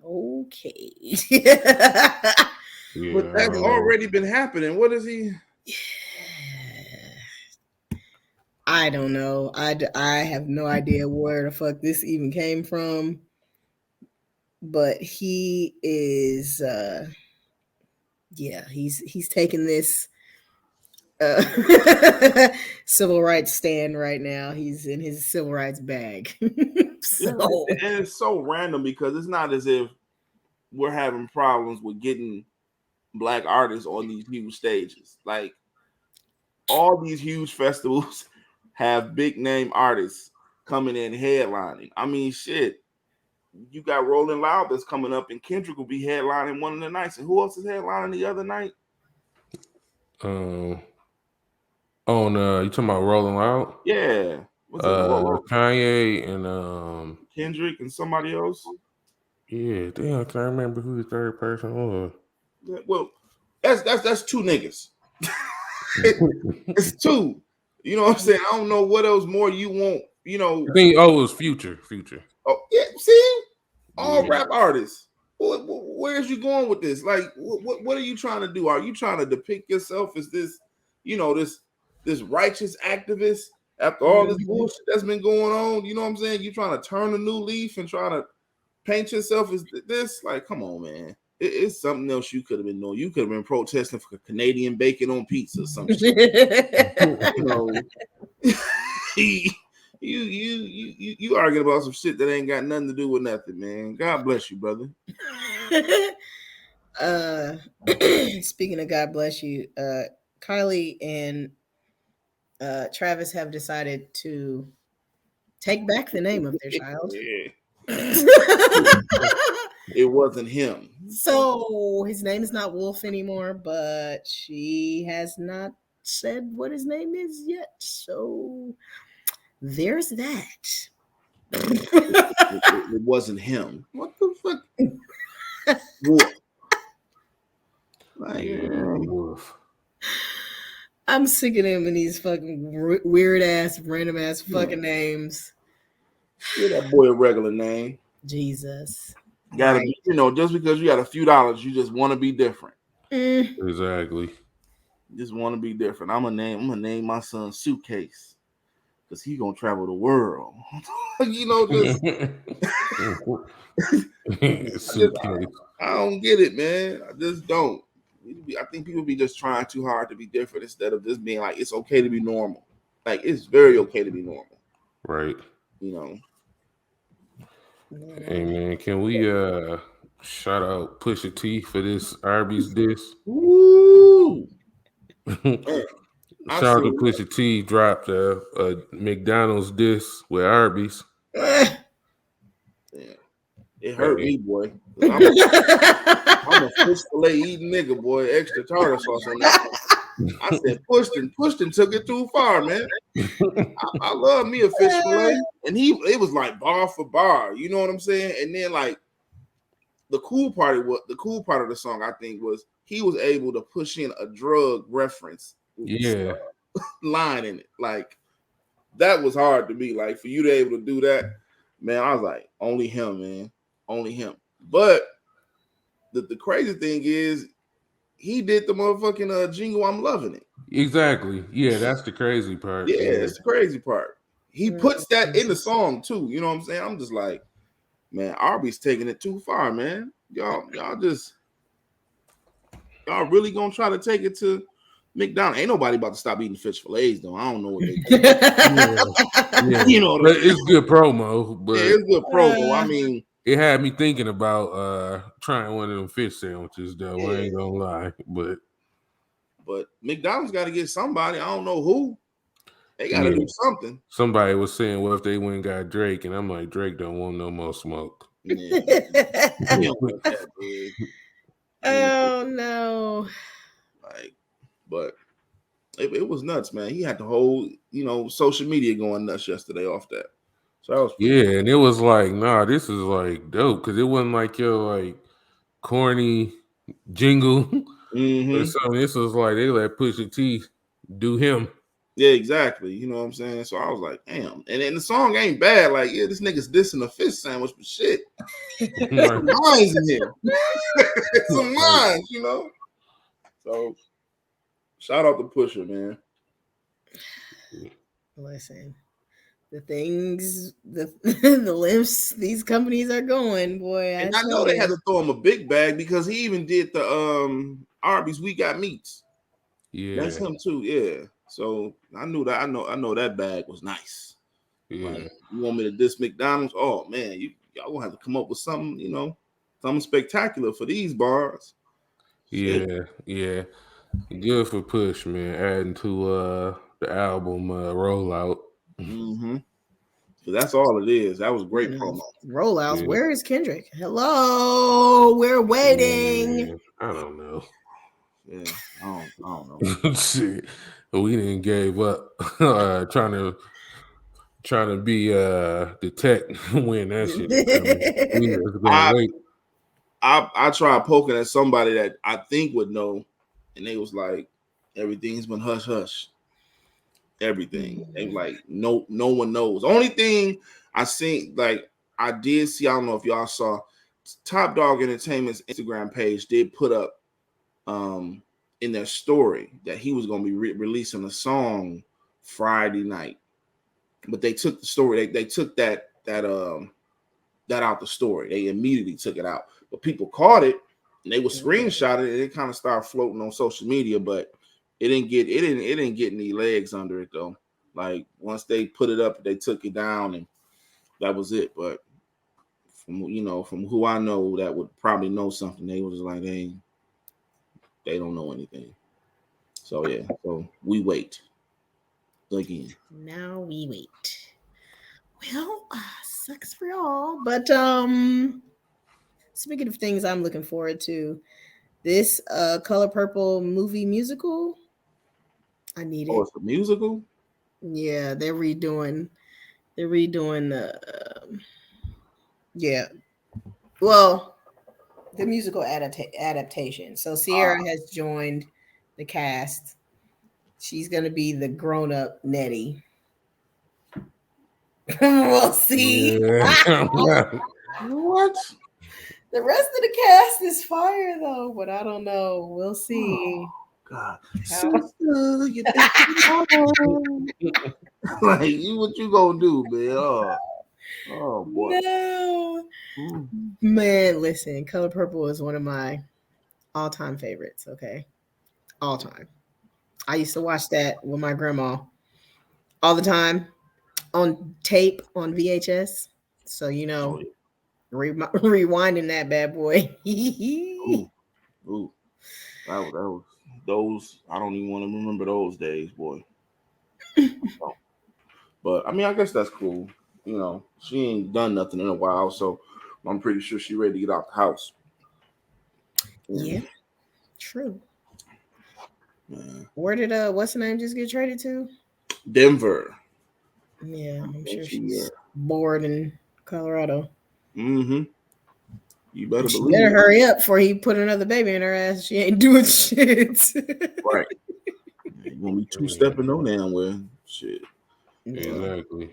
Speaker 2: Okay.
Speaker 3: But that's already been happening. What is he?
Speaker 2: I don't know. I have no idea where the fuck this even came from. But he is he's taking this civil rights stand right now. He's in his civil rights bag.
Speaker 3: And it's so random because it's not as if we're having problems with getting Black artists on these huge stages. Like all these huge festivals have big name artists coming in headlining. I mean, shit. You got Rolling Loud that's coming up, and Kendrick will be headlining one of the nights. And who else is headlining the other night?
Speaker 1: You talking about Rolling Loud?
Speaker 3: Yeah.
Speaker 1: Kanye and
Speaker 3: Kendrick and somebody else.
Speaker 1: Yeah, damn, I can't remember who the third person was.
Speaker 3: Well, that's two niggas. It's two. You know what I'm saying? I don't know what else more you want. You know,
Speaker 1: I think it was Future.
Speaker 3: Oh yeah, see, all rap artists. Where's you going with this? Like, what are you trying to do? Are you trying to depict yourself as this, this righteous activist after all this bullshit that's been going on? You know what I'm saying? You trying to turn a new leaf and trying to paint yourself as this? Like, come on, man. It's something else you could have been doing. You could have been protesting for Canadian bacon on pizza or some shit. You arguing about some shit that ain't got nothing to do with nothing, man. God bless you, brother.
Speaker 2: Speaking of God bless you, Kylie and Travis have decided to take back the name of their child.
Speaker 3: Yeah. It wasn't him.
Speaker 2: So his name is not Wolf anymore, but she has not said what his name is yet. So there's that.
Speaker 3: It wasn't him. What the fuck? Wolf. Like,
Speaker 1: Wolf.
Speaker 2: I'm sick of him and these fucking weird ass, random ass fucking names.
Speaker 3: give that boy a regular name.
Speaker 2: Jesus.
Speaker 3: Gotta be, just because you got a few dollars, you just want to be different.
Speaker 1: Exactly.
Speaker 3: Just want to be different. I'm gonna name my son Suitcase because he gonna travel the world. Just I don't get it, man. I just don't. I think people be just trying too hard to be different instead of just being like, it's okay to be normal. Like, it's very okay to be normal.
Speaker 1: Right.
Speaker 3: Hey
Speaker 1: man, can we shout out Pusha-T for this Arby's diss?
Speaker 3: Woo!
Speaker 1: Shout out to Pusha-T dropped a McDonald's diss with Arby's.
Speaker 3: Yeah. It hurt me, boy. I'm a fish fillet eating nigga, boy. Extra tartar sauce on that. I said, Pushton took it too far, man. I love me a fish fillet, and it was like bar for bar. You know what I'm saying? And then like the cool part of the song, I think, was he was able to push in a drug reference, line in it. Like that was hard to me. Like for you to be able to do that, man. I was like, only him, man, only him. But the crazy thing is, he did the motherfucking jingle. I'm loving it.
Speaker 1: Exactly. Yeah, that's the crazy part.
Speaker 3: Yeah, it's the crazy part. He puts that in the song too. You know what I'm saying? I'm just like, man, Arby's taking it too far, man. Y'all really gonna try to take it to McDonald's? Ain't nobody about to stop eating fish fillets though. I don't know what they do.
Speaker 1: You know what I mean? It's good promo, but
Speaker 3: it's good promo. I mean,
Speaker 1: it had me thinking about trying one of them fish sandwiches though. I ain't gonna lie, but
Speaker 3: McDonald's got to get somebody. I don't know who. They got to do something.
Speaker 1: Somebody was saying, "Well, if they went and got Drake," and I'm like, Drake don't want no more smoke.
Speaker 3: Yeah.
Speaker 2: Oh no!
Speaker 3: Like, but it was nuts, man. He had the whole, social media going nuts yesterday off that. So that was
Speaker 1: cool. And it was like, nah, this is like dope because it wasn't like your like corny jingle or something. This was like they let Pusha T do him.
Speaker 3: Yeah, exactly. You know what I'm saying? So I was like, damn. And then the song ain't bad. Like, yeah, this nigga's dissing a fish sandwich, but shit. Some lines in here. Some lines, So shout out to Pusha, man.
Speaker 2: Listen, the things, the lengths these companies are going, boy.
Speaker 3: And I know they had to throw him a big bag because he even did the Arby's We Got Meats.
Speaker 1: Yeah,
Speaker 3: that's him too. Yeah. So I knew that. I know that bag was nice.
Speaker 1: Yeah.
Speaker 3: Like, you want me to diss McDonald's? Oh man, y'all gonna have to come up with something, something spectacular for these bars.
Speaker 1: Yeah. Good for Push, man. Adding to the album rollout.
Speaker 3: So that's all it is. That was great promo.
Speaker 2: Rollouts. Yeah. Where is Kendrick? Hello, we're waiting.
Speaker 1: Yeah, I don't know.
Speaker 3: Yeah, I don't know.
Speaker 1: Shit, we didn't gave up trying to be the tech when that shit was coming. Wait.
Speaker 3: I tried poking at somebody that I think would know, and they was like, everything's been hush hush. Everything. They like no one knows. Only thing I seen, like I did see, I don't know if y'all saw, Top Dog Entertainment's Instagram page did put up in their story that he was going to be releasing a song Friday night, but they took the story. They took that out the story. They immediately took it out, but people caught it and they was screenshotting it. And it kind of started floating on social media, but it didn't get any legs under it though. Like once they put it up, they took it down, and that was it. But from who I know that would probably know something, they was like, "Hey, they don't know anything. So yeah, so we wait again.
Speaker 2: Now we wait. Well, sucks for y'all. But speaking of things I'm looking forward to, this Color Purple movie musical, I need
Speaker 3: Oh,
Speaker 2: it.
Speaker 3: it's a musical.
Speaker 2: Yeah, they're redoing the yeah. Well, the musical adaptation. So Sierra has joined the cast. She's gonna be the grown up Nettie. We'll see.
Speaker 1: Yeah.
Speaker 3: What?
Speaker 2: The rest of the cast is fire though, but I don't know. We'll see.
Speaker 3: God,
Speaker 2: How-
Speaker 3: sister, you think like you? What you gonna do, man? Oh boy.
Speaker 2: No,
Speaker 3: Mm.
Speaker 2: man. Listen, Color Purple is one of my all-time favorites. Okay, all time. I used to watch that with my grandma all the time on tape on VHS. So
Speaker 3: Oh yeah.
Speaker 2: rewinding that bad boy.
Speaker 3: Ooh, ooh. That was those. I don't even want to remember those days, boy. Oh. But I mean, I guess that's cool. You know, she ain't done nothing in a while, so I'm pretty sure she ready to get out the house.
Speaker 2: Yeah, true.
Speaker 3: Yeah.
Speaker 2: Where did what's the name just get traded to?
Speaker 3: Denver.
Speaker 2: Yeah, I'm
Speaker 3: And
Speaker 2: sure
Speaker 3: she,
Speaker 2: she's bored in Colorado.
Speaker 3: mm-hmm. You better
Speaker 2: She
Speaker 3: believe
Speaker 2: better
Speaker 3: it.
Speaker 2: hurry up before he put another baby in her ass. She ain't doing shit.
Speaker 3: Right. You gonna be two stepping no damn well. Shit.
Speaker 2: Yeah.
Speaker 1: Exactly.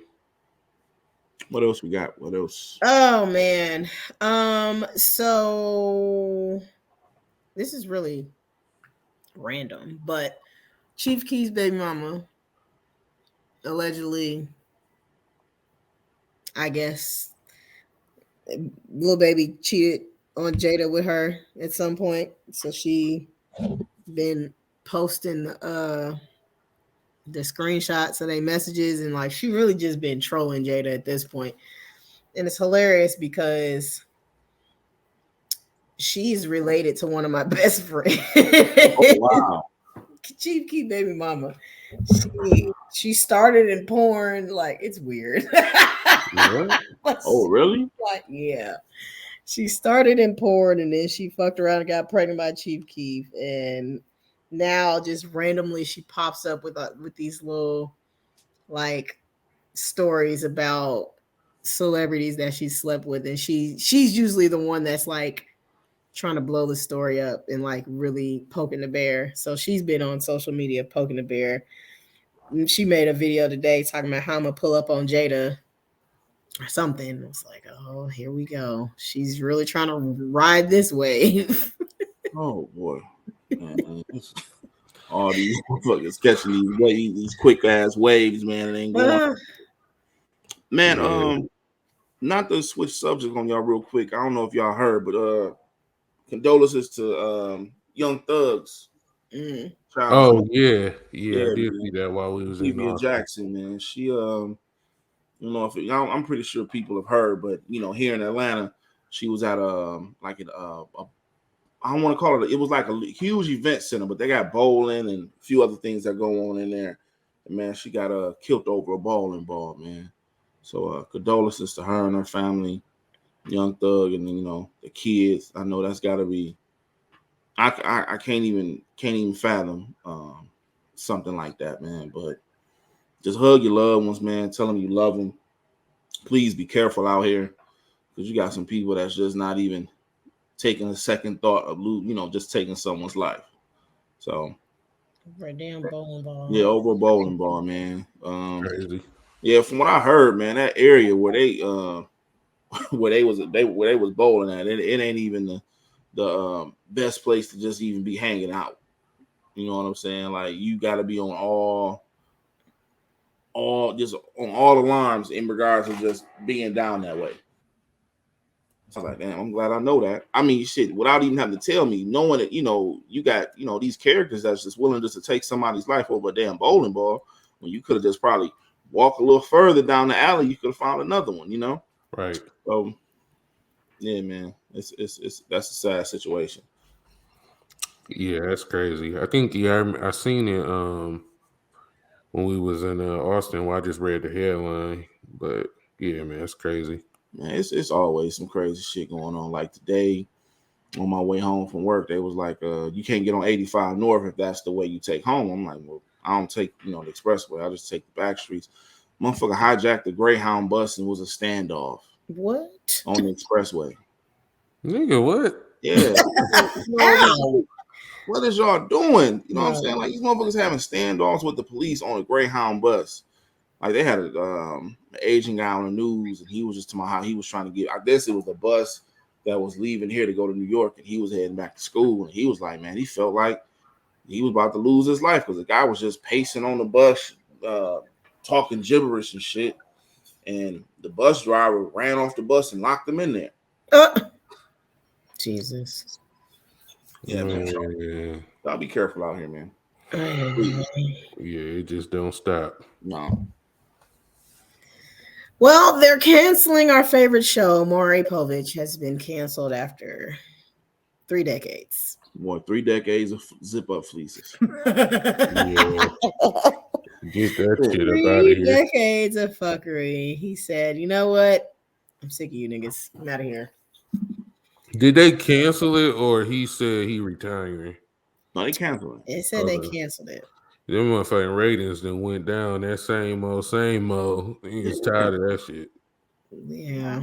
Speaker 3: What else we got? What else?
Speaker 2: Oh man. So this is really random, but Chief Keef's baby mama allegedly, I guess, little baby cheated on Jada with her at some point. So she been posting the screenshots of their messages, and like she really just been trolling Jada at this point. And it's hilarious because she's related to one of my best friends.
Speaker 3: Oh wow.
Speaker 2: Chief Keef baby mama. She started in porn. Like it's weird.
Speaker 1: What?
Speaker 3: Oh really?
Speaker 2: Like yeah. She started in porn and then she fucked around and got pregnant by Chief Keef, and now just randomly she pops up with these little like stories about celebrities that she slept with, and she's usually the one that's like trying to blow the story up and like really poking the bear. So she's been on social media poking the bear. And she made a video today talking about how I'm gonna pull up on Jada or something. It's like, oh, here we go. She's really trying to ride this wave.
Speaker 3: Oh boy. Man, all these motherfuckers catching these waves, these quick ass waves, man. It ain't going. Man,
Speaker 1: Yeah.
Speaker 3: not to switch subjects on y'all real quick. I don't know if y'all heard, but condolences to Young Thug's
Speaker 2: Mm.
Speaker 3: child.
Speaker 1: Oh yeah, yeah. I
Speaker 3: Yeah,
Speaker 1: did
Speaker 3: man.
Speaker 1: see that while we was in
Speaker 3: Olivia
Speaker 1: Austin.
Speaker 3: Jackson, man. She you know, if I'm pretty sure people have heard, but you know, here in Atlanta, she was at like I don't want to call it. It was like a huge event center, but they got bowling and a few other things that go on in there. And man, she got killed over a bowling ball, man. So condolences to her and her family, Young Thug, and you know the kids. I know that's got to be. I can't even fathom something like that, man. But just hug your loved ones, man. Tell them you love them. Please be careful out here because you got some people that's just not even taking a second thought of just taking someone's life. So
Speaker 2: For a damn bowling
Speaker 3: yeah,
Speaker 2: ball.
Speaker 3: over a bowling ball, man.
Speaker 1: Crazy.
Speaker 3: Yeah, from what I heard, man, that area where they where they was bowling at, it ain't even the best place to just even be hanging out. You know what I'm saying? Like you got to be on all just on all alarms in regards to just being down that way. So I was like, damn, I'm glad I know that. I mean, shit, without even having to tell me, knowing that, you got, these characters that's just willing just to take somebody's life over a damn bowling ball, when you could have just probably walked a little further down the alley, you could have found another one.
Speaker 1: Right.
Speaker 3: So, yeah, man, it's that's a sad situation.
Speaker 1: Yeah, that's crazy. I think I seen it when we was in Austin. Well, I just read the headline, but yeah, man, that's crazy.
Speaker 3: Man, it's always some crazy shit going on. Like today, on my way home from work, they was like, you can't get on 85 North if that's the way you take home. I'm like, well, I don't take, the expressway. I just take the back streets. Motherfucker hijacked the Greyhound bus and was a standoff
Speaker 2: What?
Speaker 3: on the expressway.
Speaker 1: Nigga, what?
Speaker 3: Yeah.
Speaker 2: Ow.
Speaker 3: What is y'all doing? You know what I'm
Speaker 2: No.
Speaker 3: saying? Like these motherfuckers having standoffs with the police on a Greyhound bus. Like they had an Asian guy on the news, and he was just talking about how he was trying to get. I guess it was the bus that was leaving here to go to New York, and he was heading back to school. And he was like, man, he felt like he was about to lose his life because the guy was just pacing on the bus, talking gibberish and shit. And the bus driver ran off the bus and locked him in there.
Speaker 2: Jesus.
Speaker 3: Yeah, man.
Speaker 1: Yeah.
Speaker 3: Y'all be careful out here, man.
Speaker 1: Yeah, it just don't stop.
Speaker 3: No.
Speaker 2: Well, they're canceling our favorite show. Maury Povich has been canceled after 3 decades.
Speaker 3: More 3 decades of zip-up fleeces.
Speaker 1: Yeah. Get that shit up out of
Speaker 2: 3
Speaker 1: here.
Speaker 2: decades of fuckery. He said, you know what? I'm sick of you niggas. I'm out of here.
Speaker 1: Did they cancel it or he said he retiring?
Speaker 3: No, they canceled it.
Speaker 2: It said they canceled it.
Speaker 1: Them motherfucking ratings then went down. That same old. He's tired of that shit.
Speaker 2: Yeah.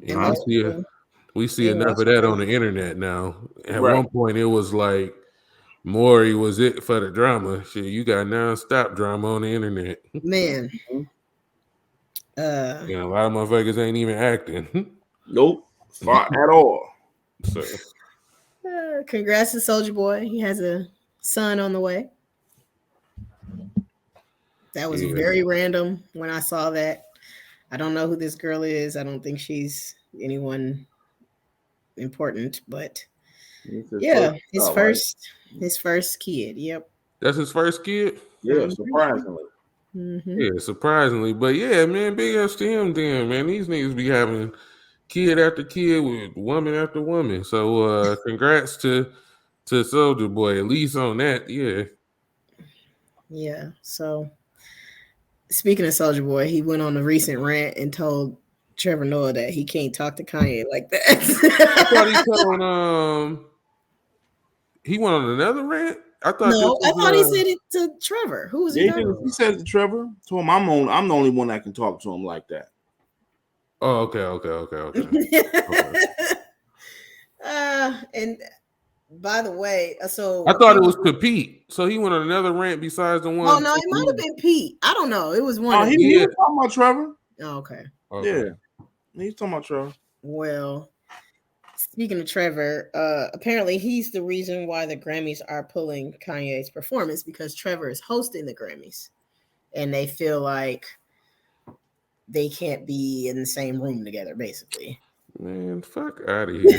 Speaker 1: And we see enough of that on the internet now. At one point, it was like Maury was it for the drama. Shit, you got non-stop drama on the internet.
Speaker 2: Man.
Speaker 1: A lot of motherfuckers ain't even acting.
Speaker 3: Nope. At all.
Speaker 1: So
Speaker 2: congrats to Soulja Boy. He has a son on the way. That was very random when I saw that. I don't know who this girl is. I don't think she's anyone important, but yeah, his first kid. Yep.
Speaker 1: That's his first kid?
Speaker 3: Yeah, surprisingly.
Speaker 2: Mm-hmm.
Speaker 1: Yeah, surprisingly. But yeah, man, big ups to him then, man. These niggas be having kid after kid with woman after woman. So congrats to Soulja Boy, at least on that. Yeah.
Speaker 2: Yeah. So speaking of Soulja Boy, he went on a recent rant and told Trevor Noah that he can't talk to Kanye like that.
Speaker 1: I thought he told he went on another rant. I thought
Speaker 2: he said it to Trevor. Who was he?
Speaker 3: He said it to Trevor. To him, I'm the only one that can talk to him like that.
Speaker 1: Oh, okay.
Speaker 2: And by the way, so
Speaker 1: I thought it was to Pete. So he went on another rant besides the one.
Speaker 2: Oh no, it might have been Pete. I don't know. It was one.
Speaker 3: Oh, he was talking about Trevor.
Speaker 2: Oh, okay.
Speaker 3: Yeah, he's talking about Trevor.
Speaker 2: Well, speaking of Trevor, apparently he's the reason why the Grammys are pulling Kanye's performance because Trevor is hosting the Grammys, and they feel like they can't be in the same room together, basically.
Speaker 1: Man, fuck out of here.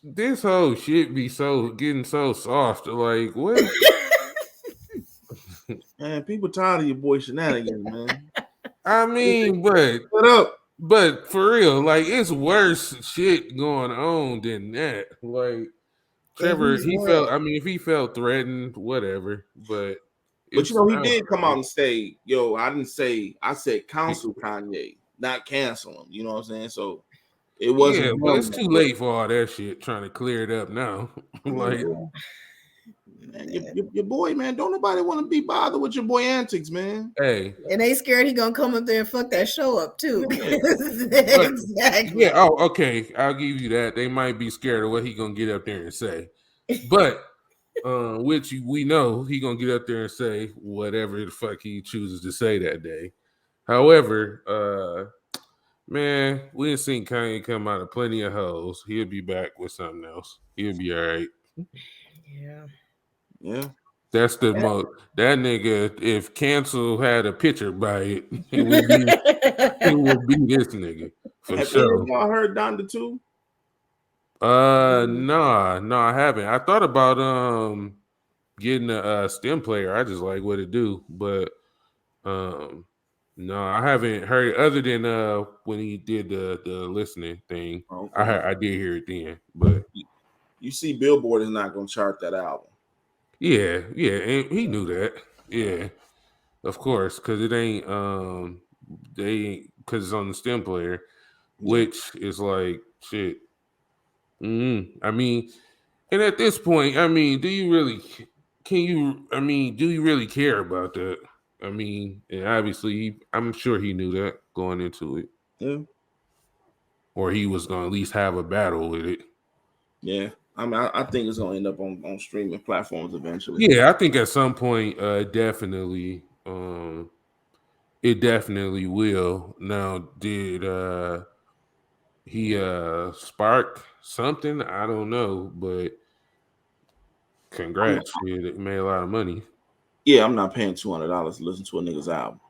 Speaker 1: This whole shit be getting so soft. Like, what?
Speaker 3: Man, people tired of your boy shenanigans, man.
Speaker 1: I mean, but for real, like, it's worse shit going on than that. Like, Trevor, if he felt threatened, whatever, but
Speaker 3: he did come out and say, yo, I said counsel Kanye, not cancel him. You know what I'm saying? So it wasn't.
Speaker 1: Yeah, but it's too late for all that shit. Trying to clear it up now. Like,
Speaker 3: man, your boy, man, don't nobody want to be bothered with your boy antics, man.
Speaker 1: Hey,
Speaker 2: and they scared he gonna come up there and fuck that show up too.
Speaker 1: Exactly. Yeah. Oh, okay. I'll give you that. They might be scared of what he gonna get up there and say, but which we know he gonna get up there and say whatever the fuck he chooses to say that day. However, man, we done seen Kanye come out of plenty of hoes. He'll be back with something else. He'll be all right.
Speaker 3: Yeah.
Speaker 1: That's the most. That nigga, if Cancel had a picture by it, it would be this nigga for sure.
Speaker 3: Y'all heard Donda too?
Speaker 1: No, I haven't. I thought about getting a stem player. I just like what it do, but No, I haven't heard other than when he did the listening thing.
Speaker 3: Okay.
Speaker 1: I did hear it then, but
Speaker 3: You see, Billboard is not gonna chart that album.
Speaker 1: yeah, and he knew that. Yeah, of course, because it ain't because it's on the stem player,
Speaker 3: Yeah.
Speaker 1: which is like shit. I mean, and at this point, I mean, do you really can you? I mean, do you really care about that? I mean, and obviously, I'm sure he knew that going into it,
Speaker 3: Yeah.
Speaker 1: or he was gonna at least have a battle with it.
Speaker 3: Yeah. I mean, I think it's gonna end up on streaming platforms eventually.
Speaker 1: Yeah, I think at some point, definitely, it definitely will. Now, did he spark something? I don't know, but congrats, it made a lot of money.
Speaker 3: Yeah, I'm not paying $200 to listen to a nigga's album.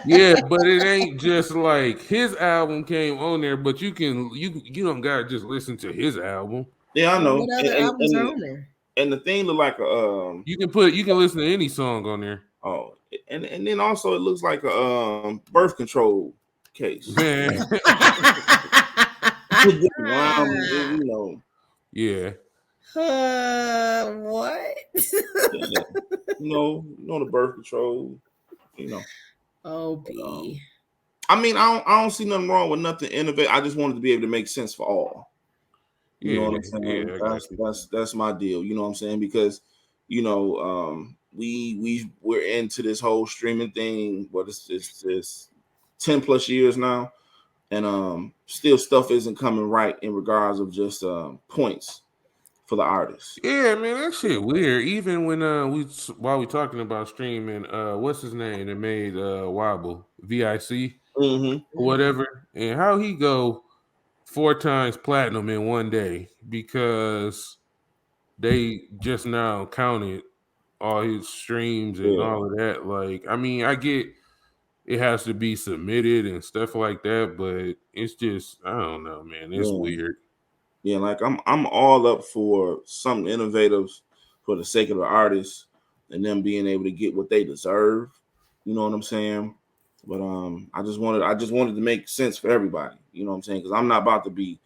Speaker 1: Yeah, but it ain't just like his album came on there, but you don't gotta just listen to his album.
Speaker 3: Yeah, I know.
Speaker 2: What other albums are on there?
Speaker 3: And the thing look like a
Speaker 1: You can listen to any song on there.
Speaker 3: oh, and then also it looks like a birth control case.
Speaker 1: Man.
Speaker 3: Wow, you know.
Speaker 1: Yeah.
Speaker 2: What?
Speaker 3: Yeah. You know the birth control. You know.
Speaker 2: Oh, B.
Speaker 3: I mean, I don't see nothing wrong with nothing innovative. I just wanted to be able to make sense for all. You know what I'm saying?
Speaker 1: Yeah,
Speaker 3: That's my deal. You know what I'm saying? Because we're into this whole streaming thing. What is this 10 plus years now, and still stuff isn't coming right in regards of just points for the artists.
Speaker 1: Yeah, man, that shit weird. Even when while we talking about streaming, what's his name that made Wobble VIC
Speaker 3: Mm-hmm.
Speaker 1: or whatever, and how he go 4 times platinum in one day because they just now counted all his streams and
Speaker 3: Yeah,
Speaker 1: all of that. Like, I mean, I get it has to be submitted and stuff like that, but it's just I don't know, man. It's
Speaker 3: yeah,
Speaker 1: weird.
Speaker 3: yeah. Like I'm all up for something innovative for the sake of the artists and them being able to get what they deserve. You know what I'm saying? But I just wanted to make sense for everybody. You know what I'm saying? Because I'm not about to be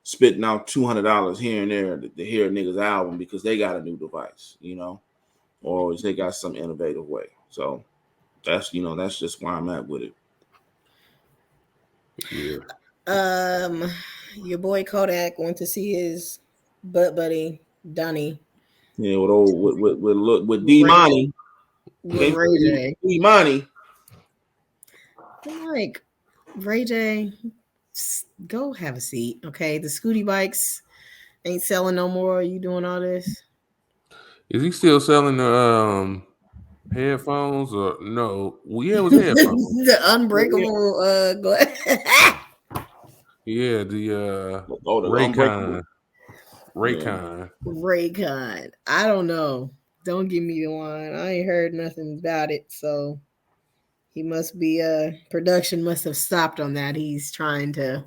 Speaker 3: spitting out $200 here and there to hear a nigga's album because they got a new device, you know, or they got some innovative way. So that's just where I'm at with it.
Speaker 1: Yeah.
Speaker 2: Your boy Kodak went to see his butt buddy Donnie.
Speaker 3: Yeah, with D Money.
Speaker 2: With Ray J.
Speaker 3: D Money.
Speaker 2: I'm like, Ray J, go have a seat, okay? The Scooty bikes ain't selling no more. You doing all this?
Speaker 1: Is he still selling the headphones or no? Well, yeah, it was headphones.
Speaker 2: The unbreakable
Speaker 1: Yeah, the Raycon.
Speaker 2: Raycon. I don't know. Don't give me the one. I ain't heard nothing about it. So he must be production must have stopped on that. He's trying to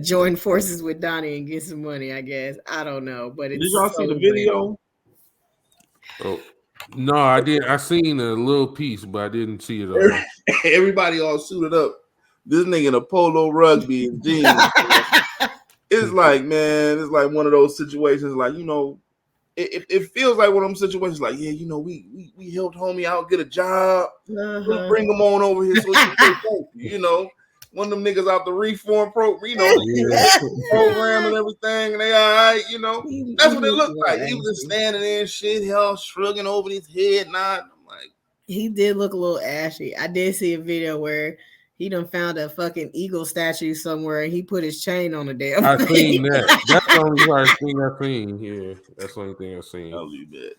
Speaker 2: join forces with Donnie and get some money, I guess. I don't know. But it's
Speaker 3: did y'all see the video?
Speaker 1: Oh no, I did. I seen a little piece, but I didn't see it all.
Speaker 3: Everybody all suited up. This nigga in a polo rugby and jeans. It's like, man, it's like one of those situations. Like, you know, it feels like one of them situations. Like, yeah, you know, we helped homie out get a job. We'll bring him on over here so he can play golf, you know. One of them niggas out the reform program, you know, program and everything, and they all right, you know. That's what it looked like. He was just standing there and shit, hell, shrugging over his head, not. I'm like,
Speaker 2: he did look a little ashy. I did see a video where he done found a fucking eagle statue somewhere and he put his chain on the damn
Speaker 1: I
Speaker 2: thing.
Speaker 1: seen that. That's the only thing I've seen. Yeah, that's the only thing I've seen.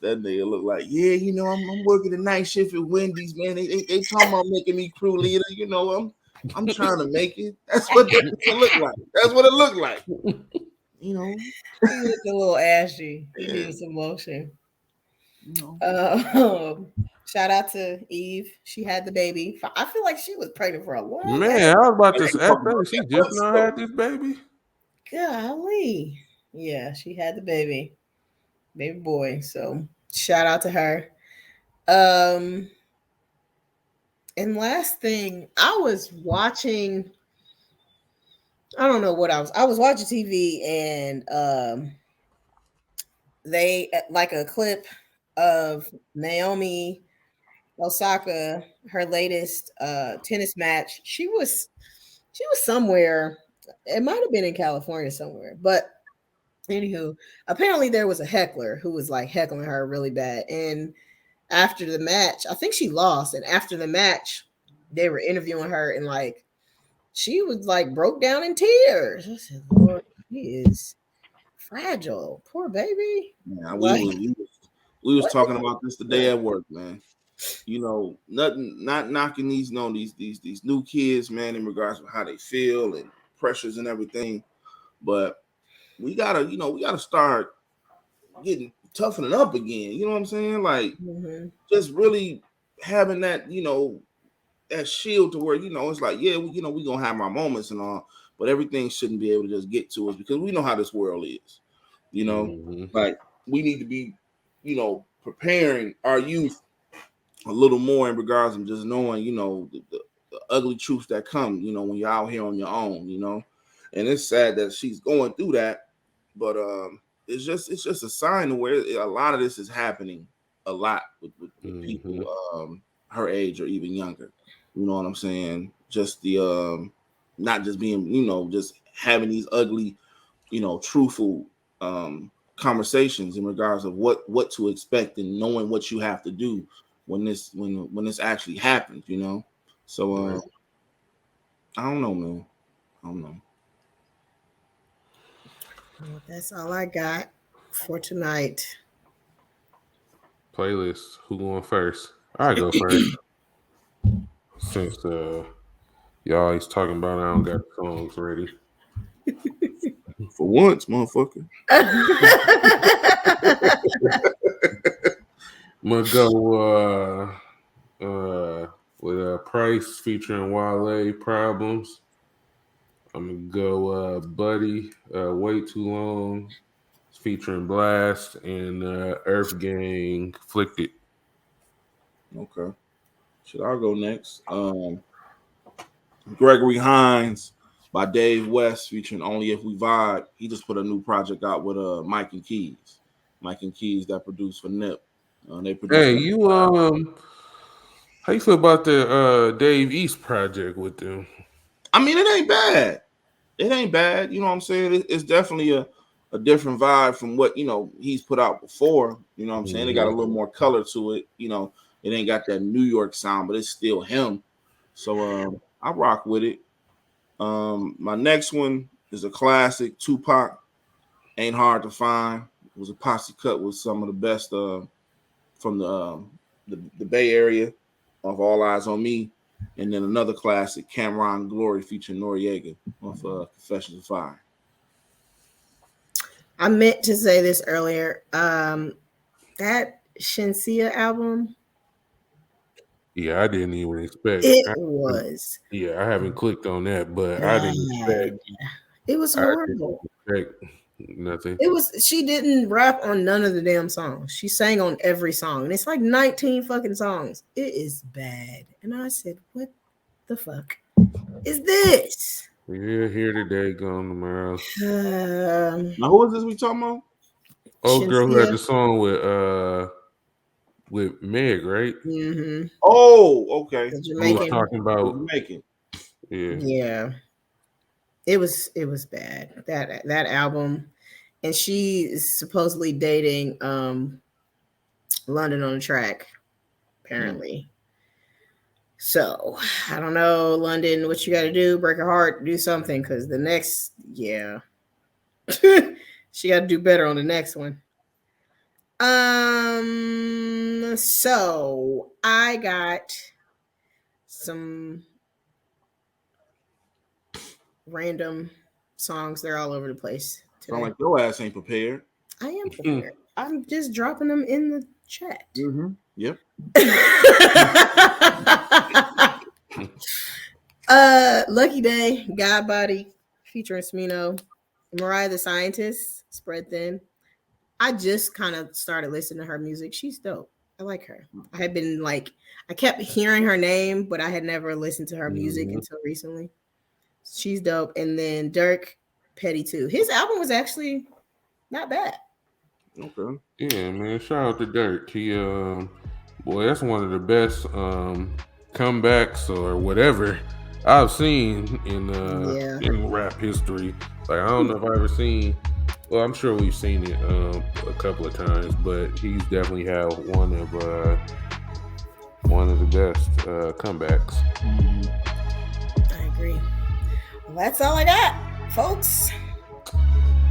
Speaker 3: That nigga look like, yeah, you know, I'm working the night shift at Wendy's, man. They talking about making me crew leader, you know. I'm trying to make it. That's what it look like. That's what it looked like. You know,
Speaker 2: he looked a little ashy. He needed some lotion.
Speaker 3: You
Speaker 2: know. Shout out to Eve. She had the baby. I feel like she was pregnant for a long
Speaker 1: Man,
Speaker 2: time.
Speaker 1: I was about to ask her. She just now had this baby.
Speaker 2: Golly. Yeah, she had the baby boy. So shout out to her. And last thing, I was watching. I don't know what I was watching TV and they like a clip of Naomi Osaka, her latest tennis match. She was somewhere. It might have been in California somewhere, but anywho, apparently there was a heckler who was like heckling her really bad. And after the match, I think she lost. And after the match, they were interviewing her and like she was like broke down in tears. I said, Lord, he is fragile. Poor baby.
Speaker 3: Yeah,
Speaker 2: Like,
Speaker 3: we was
Speaker 2: what?
Speaker 3: talking about this today at work, man. You know, not knocking these these new kids, man, in regards to how they feel and pressures and everything. But we gotta start getting toughening up again. You know what I'm saying? Like
Speaker 2: Mhm.
Speaker 3: just really having that, that shield to where, it's like, yeah, we gonna have our moments and all, but everything shouldn't be able to just get to us because we know how this world is. Like we need to be, preparing our youth a little more in regards to just knowing, the ugly truths that come, when you're out here on your own, And it's sad that she's going through that, but it's just a sign of where a lot of this is happening a lot with people her age or even younger. You know what I'm saying? Just the not just being, just having these ugly, truthful conversations in regards of what to expect and knowing what you have to do when this actually happens, So I don't know, man. I don't know.
Speaker 2: Well, that's all I got for tonight.
Speaker 1: Playlist. Who going first? I go first since y'all always talking about I don't got songs ready.
Speaker 3: For once, motherfucker.
Speaker 1: I'm gonna go with Price featuring Wale Problems. I'm gonna go Buddy Way Too Long featuring Blast and Earth Gang Flicked.
Speaker 3: Okay. Should I go next? Gregory Hines by Dave West featuring Only If We Vibe. He just put a new project out with Mike and Keys. Mike and Keys that produced for Nip. They produced
Speaker 1: Hey,
Speaker 3: that.
Speaker 1: you how you feel about the Dave East project with them?
Speaker 3: I mean, it ain't bad. It ain't bad. You know what I'm saying? It's definitely a different vibe from what, he's put out before. You know what I'm saying? It got a little more color to it. It ain't got that New York sound, but it's still him. So I rock with it. My next one is a classic, Tupac. Ain't hard to find. It was a posse cut with some of the best from the Bay Area of All Eyes on Me. And then another classic, Cameron Glory featuring Noriega off Confessions of Fire.
Speaker 2: I meant to say this earlier. That Shensia album,
Speaker 1: Yeah, I didn't even expect.
Speaker 2: it was
Speaker 1: I haven't clicked on that, but I didn't
Speaker 2: bad.
Speaker 1: expect.
Speaker 2: It was
Speaker 1: I didn't
Speaker 2: horrible.
Speaker 1: expect nothing.
Speaker 2: It was. She didn't rap on none of the damn songs. She sang on every song, and it's like 19 fucking songs. It is bad. And I said, "What the fuck is this?"
Speaker 1: Yeah, here today, gone tomorrow.
Speaker 3: Now, who is this we talking about?
Speaker 1: Old girl who had
Speaker 2: Shensia.
Speaker 1: the song with Meg, right?
Speaker 2: Mm-hmm.
Speaker 3: Oh, okay.
Speaker 2: The
Speaker 1: We was
Speaker 2: Jamaican.
Speaker 1: talking about
Speaker 3: Jamaican.
Speaker 1: yeah.
Speaker 2: Yeah. It was bad. That album. And she is supposedly dating London on the Track, apparently. So I don't know, London, what you got to do? Break her heart, do something, because the next, yeah, she got to do better on the next one. So I got some random songs. They're all over the place
Speaker 3: Sound
Speaker 2: today.
Speaker 3: like your ass ain't prepared.
Speaker 2: I am prepared. I'm just dropping them in the chat.
Speaker 3: Yep.
Speaker 2: Lucky Day, God Body, featuring Smino, Mariah the Scientist, Spread Thin. I just kind of started listening to her music. She's dope. I like her. I had been like, I kept hearing her name, but I had never listened to her music until recently. She's dope. And then Dirk, Petty too. His album was actually not bad.
Speaker 3: Okay.
Speaker 1: Yeah, man. Shout out to Dirk. He boy, that's one of the best comebacks or whatever I've seen in rap history. Like I don't know if I've ever seen. Well, I'm sure we've seen it a couple of times, but he's definitely had one of the best comebacks.
Speaker 2: I agree. Well, that's all I got, folks.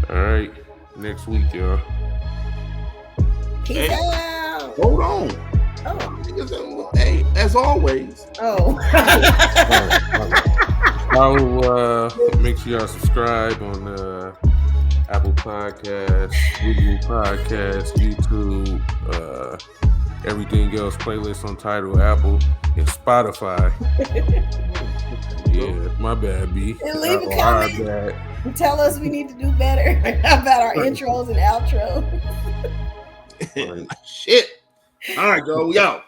Speaker 1: All right, next week, y'all.
Speaker 2: Peace out.
Speaker 3: Hold on.
Speaker 2: Oh.
Speaker 3: Hey, as always.
Speaker 2: Oh.
Speaker 1: Follow. Make sure y'all subscribe on Apple Podcasts, Google Podcasts, YouTube, everything else. Playlist on Tidal, Apple, and Spotify. Yeah, my bad, B.
Speaker 2: And leave a comment. And tell us we need to do better about our intros and outros.
Speaker 3: Shit. All right, go. Yo.